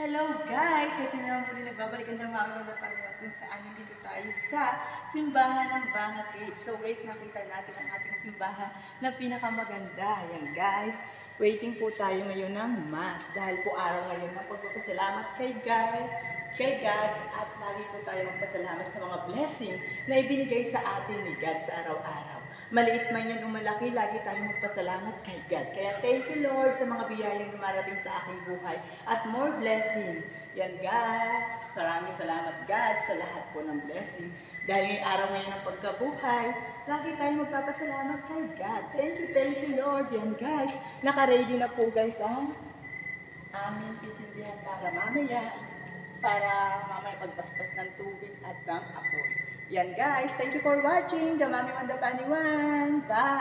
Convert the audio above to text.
Hello guys! Ito na naman muli nagbabalikan ng mga napagawa kung saan dito tayo sa simbahan ng Banga Cave. So guys, nakita natin ang ating simbahan na pinakamaganda. Yan guys, waiting po tayo ngayon ng Mass dahil po araw ngayon ng pagpapasalamat kay God at lagi po tayo magpasalamat sa mga blessing na ibinigay sa atin ni God sa araw-araw. Maliit man yan o malaki, lagi tayong magpasalamat kay God. Kaya thank you Lord sa mga biyayang dumarating sa aking buhay at more blessing. Yan guys, maraming salamat God sa lahat po ng blessing. Dahil ngayong araw ngayon ng pagkabuhay, lagi tayong magpapasalamat kay God. Thank you Lord. Yan guys, naka-ready na po guys ang aming sisindihan para mamaya pagbasbas ng tubig at ng apoy. Yan guys, thank you for watching. The Mami Wanda Paniwan. Bye!